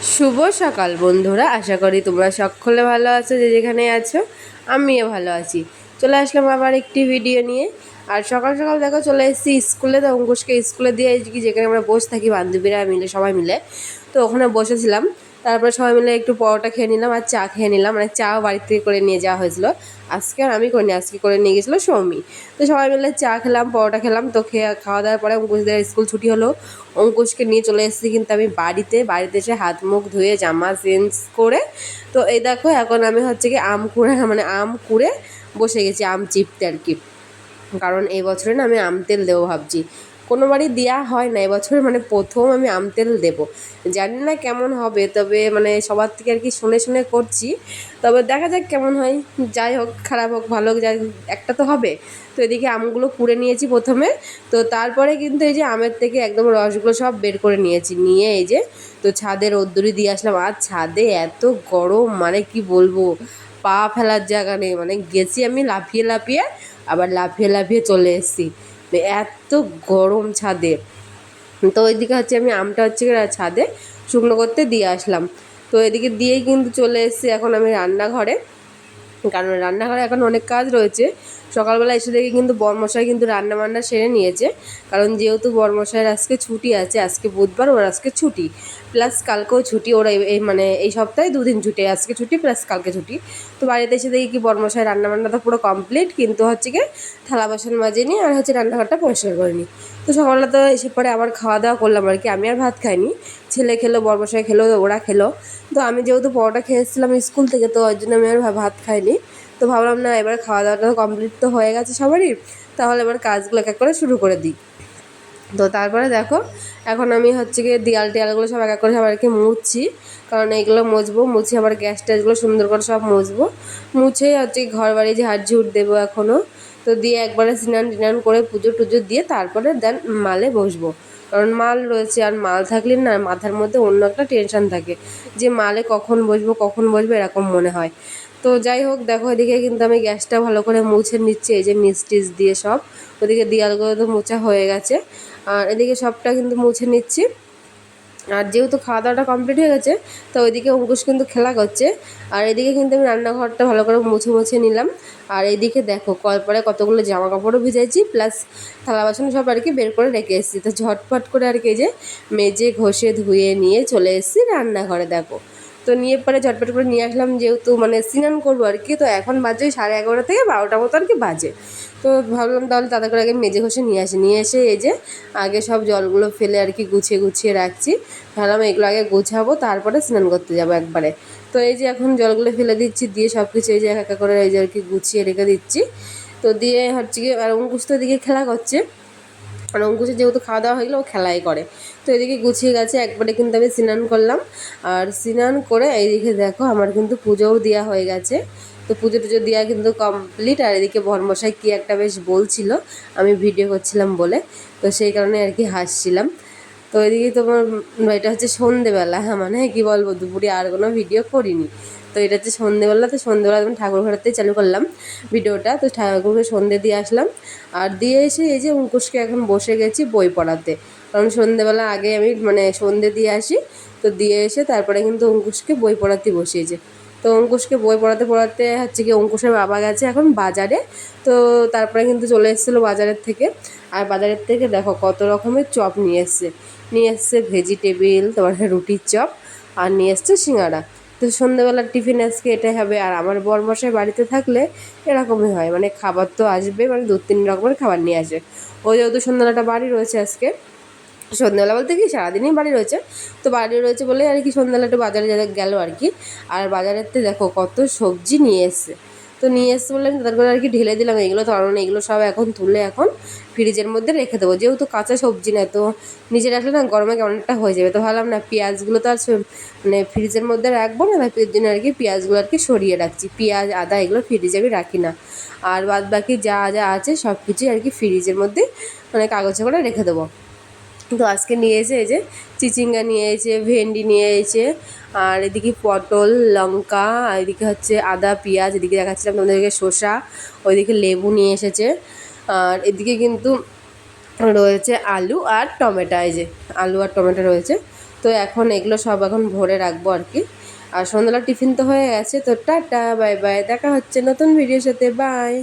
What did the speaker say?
শুভ সকাল বন্ধুরা, আশা করি তোমরা সকলে ভালো আছো, যে যেখানে আছো। আমিও ভালো আছি। চলে আসলাম আবার একটি ভিডিও নিয়ে। আর সকাল সকাল দেখো চলে এসেছি স্কুলে। তো অঙ্কুশকে স্কুলে দিয়ে এসেছি, যেখানে আমরা বসে থাকি বান্ধবীরা মিলে, সবাই মিলে। তো ওখানে বসেছিলাম। তারপরে সবাই মিলে একটু পরোটা খেয়ে নিলাম আর চা খেয়ে নিলাম। মানে চাও বাড়ি থেকে করে নিয়ে যাওয়া হয়েছিল। আজকে আর আমি করিনি, আজকে করে নিয়ে গেছিলো সৌমি। তো সবাই মিলে চা খেলাম, পরোটা খেলাম। তো খাওয়া দাওয়ার পরে অঙ্কুশদের স্কুল ছুটি হলো। অঙ্কুশকে নিয়ে চলে এসেছি কিন্তু আমি বাড়িতে এসে হাত মুখ ধুয়ে জামা চেঞ্জ করে। তো এই দেখো এখন আমি হচ্ছে কি আম কুড়ে বসে গেছি, আম চিপতে আর কি। কারণ এই বছরে না আমি আম তেল দেবো ভাবছি। কোনোবারই দেওয়া হয় না, এবছরে মানে প্রথম আমি আম তেল দেবো। জানি না কেমন হবে, তবে মানে সবার থেকে আর কি শুনে শুনে করছি। তবে দেখা যাক কেমন হয়। যাই হোক, খারাপ হোক ভালো হোক, যাই একটা তো হবে। তো এদিকে আমগুলো কুড়ে নিয়েছি প্রথমে। তো তারপরে কিন্তু এই যে আমের থেকে একদম রসগুলো সব বের করে নিয়েছি, নিয়ে এই যে তো ছাদে রোদ্দুরি দিয়ে আসলাম। আর ছাদে এত গরম, মানে কি বলবো, পা ফেলার জায়গা নেই। মানে গেছি আমি লাফিয়ে লাফিয়ে, আবার লাফিয়ে লাফিয়ে চলে এসেছি। এত গরম ছাদে। তো ওইদিকে হচ্ছে আমি আমটা হচ্ছে ছাদে শুকনো করতে দিয়ে আসলাম। তো এদিকে দিয়েই কিন্তু চলে এসেছি এখন আমি রান্নাঘরে। কারণ রান্নাঘরে এখন অনেক কাজ রয়েছে। সকালবেলা এসে দেখি কিন্তু বরমশাই কিন্তু রান্না বান্না সেরে নিয়েছে। কারণ যেহেতু বরমশাইয়ের আজকে ছুটি আছে, আজকে বুধবার, ওর আজকে ছুটি প্লাস কালকেও ছুটি। ওরা মানে এই সপ্তাহে দুদিন ছুটি, আজকে ছুটি প্লাস কালকে ছুটি। তো বাড়িতে এসে দেখি কি বরমশাই রান্নাবান্না তো পুরো কমপ্লিট, কিন্তু হচ্ছে কি থালা বাসন মাজিনি আর হচ্ছে রান্নাঘরটা পরিষ্কার করিনি। তো সকালবেলা তো এসে পরে আবার খাওয়া দাওয়া করলাম আর কি। আমি আর ভাত খাইনি, ছেলে খেলো, বরমশাই খেলো, ওরা খেলো। তো আমি যেহেতু পরোটা খেয়ে এসেছিলাম স্কুল থেকে, তো ওই জন্য আমি আর ভাত খাইনি। তো ভাবলাম না, এবার খাওয়া দাওয়াটা কমপ্লিট তো হয়ে গেছে সবারই, তাহলে এবার কাজগুলো এক এক করে শুরু করে দিই। তো তারপরে দেখো এখন আমি হচ্ছে গিয়ে দেয়াল টেয়ালগুলো সব এক এক করে সবাইকে মুছছি। কারণ এইগুলো মুছবো, মুছে আবার গ্যাস ট্যাসগুলো সুন্দর করে সব মুছবো। মুছেই হচ্ছে ঘর বাড়ি ঝাড় ঝুট দেবো এখনও। তো দিয়ে একবারে স্নান টিনান করে পুজো টুজো দিয়ে তারপরে দেন মালে বসবো। কারণ মাল রয়েছে, আর মাল থাকলে না মাথার মধ্যে অন্য একটা টেনশন থাকে, যে মালে কখন বসবো এরকম মনে হয়। তো যাই হোক, দেখো এদিকে কিন্তু আমি গ্যাসটা ভালো করে মুছে নিচ্ছি, এই যে নিচ টিচ দিয়ে সব। ওদিকে দেয়ালগুলো তো মোছা হয়ে গেছে, আর এদিকে সবটা কিন্তু মুছে নিচ্ছি। আর যেহেতু খাওয়া দাওয়াটা কমপ্লিট হয়ে গেছে, তো ওইদিকে অঙ্কুশ কিন্তু খেলা করছে। আর এদিকে কিন্তু আমি রান্নাঘরটা ভালো করে মুছে নিলাম। আর এইদিকে দেখো পরে কতগুলো জামা কাপড়ও ভিজাইছি, প্লাস থালা বাসন সব আর কি বের করে রেখে এসেছি। তো ঝটপট করে আর কি যে মেজে ঘষে ধুয়ে নিয়ে চলে এসেছি রান্নাঘরে। দেখো তো নিয়ে পরে ঝটপট করে নিয়ে আসলাম, যেহেতু মানে স্নান করবো আর কি। তো এখন বাজে 11:30 থেকে 12টা মতো আর কি বাজে। তো ভাবলাম তাহলে তাদের করে আগে মেজে ঘষে নিয়ে এসে এই যে আগে সব জলগুলো ফেলে আর কি গুছিয়ে গুছিয়ে রাখছি। ভাবলাম এগুলো আগে গোছাবো, তারপরে স্নান করতে যাবো একবারে। তো এই যে এখন জলগুলো ফেলে দিচ্ছি, দিয়ে সব কিছু এই যে একা করে এই যে আর কি গুছিয়ে রেখে দিচ্ছি। তো দিয়ে হচ্ছে কি, আর অঙ্কুশ তো এদিকে খেলা করছে। আর অঙ্কুশের যেহেতু খাওয়া দাওয়া হয়ে গেলে ও খেলাই করে। তো এদিকে গুছিয়ে গেছে একবারে কিন্তু আমি স্নান করলাম। আর স্নান করে এইদিকে দেখো আমার কিন্তু পুজোও দেওয়া হয়ে গেছে। তো পুজো টুজো দেওয়া কিন্তু কমপ্লিট। আর এদিকে বরমশাই কী একটা বেশ বলছিল, আমি ভিডিও করছিলাম বলে, তো সেই কারণে আর কি হাসছিলাম। তো এদিকে তোমার এটা হচ্ছে সন্ধেবেলা, হ্যাঁ মানে কী বলবো, দুপুরে আর কোনো ভিডিও করিনি। তো এটা হচ্ছে সন্ধেবেলা। তো সন্ধেবেলা আমি ঠাকুর ঘরেতেই চালু করলাম ভিডিওটা। তো ঠাকুরকে সন্ধে দিয়ে আসলাম। আর দিয়ে এসে এই যে অঙ্কুশকে এখন বসে গেছি বই পড়াতে। কারণ সন্ধেবেলা আগে আমি মানে সন্ধে দিয়ে আসি। তো দিয়ে এসে তারপরে কিন্তু অঙ্কুশকে বই পড়াতে বসিয়েছে। তো অঙ্কুশকে বই পড়াতে পড়াতে হচ্ছে কি অঙ্কুশের বাবা গেছে এখন বাজারে। তো তারপরে কিন্তু চলে এসেছিলো বাজারের থেকে। আর বাজারের থেকে দেখো কত রকমের চপ নিয়ে এসছে ভেজিটেবিল, তোমার রুটির চপ, আর নিয়ে এসছে সিঙ্গাড়া। তো সন্ধ্যেবেলার টিফিন আজকে এটাই হবে। আর আমার বরমশাই বাড়িতে থাকলে এরকমই হয়, মানে খাবার তো আসবে, মানে 2-3 রকমের খাবার নিয়ে আসে। ওই যেহেতু সন্ধ্যাবেলাটা বাড়ি রয়েছে আজকে, সন্ধ্যাবেলা বলতে কি সারাদিনই বাড়ি রয়েছে। তো বাড়ি রয়েছে বলে আর কি সন্ধ্যাবেলা একটু বাজারে গেল আর কি। আর বাজারেতে দেখো কত সবজি নিয়ে এসছে। তো নিয়ে এসছে বলে আমি তারপরে আর কি ঢেলে দিলাম এগুলো। কারণ এগুলো সব এখন তুলে এখন ফ্রিজের মধ্যে রেখে দেবো, যেহেতু কাঁচা সবজি না, তো নিচে রাখলে না গরমে কেমন একটা হয়ে যাবে। তো ভাবলাম না, পেঁয়াজগুলো তো আর মানে ফ্রিজের মধ্যে রাখবো না, তাই জন্য আর কি পেঁয়াজগুলো আর কি সরিয়ে রাখছি। পেঁয়াজ আদা এগুলো ফ্রিজে আমি রাখি না। আর বাদ বাকি যা যা আছে সব কিছুই আর কি ফ্রিজের মধ্যে মানে কাগজে করে রেখে দেবো। তো আজকে নিয়ে এসে এই যে চিচিঙ্গা নিয়ে এসেছে, ভেন্ডি নিয়ে এসেছে, আর এদিকে পটল, লঙ্কা, আর এদিকে হচ্ছে আদা পেঁয়াজ, এদিকে দেখাচ্ছিলাম তোমাদেরকে শসা, ওইদিকে লেবু নিয়ে এসেছে। আর এদিকে কিন্তু রয়েছে আলু আর টমেটো, এই যে আলু আর টমেটো রয়েছে। তো এখন এগুলো সব এখন ভরে রাখবো আর কি। আর সন্ধ্যাবেলা টিফিন তো হয়ে গেছে, তো টাটা বাই বাই, দেখা হচ্ছে নতুন ভিডিওর সাথে, বাই।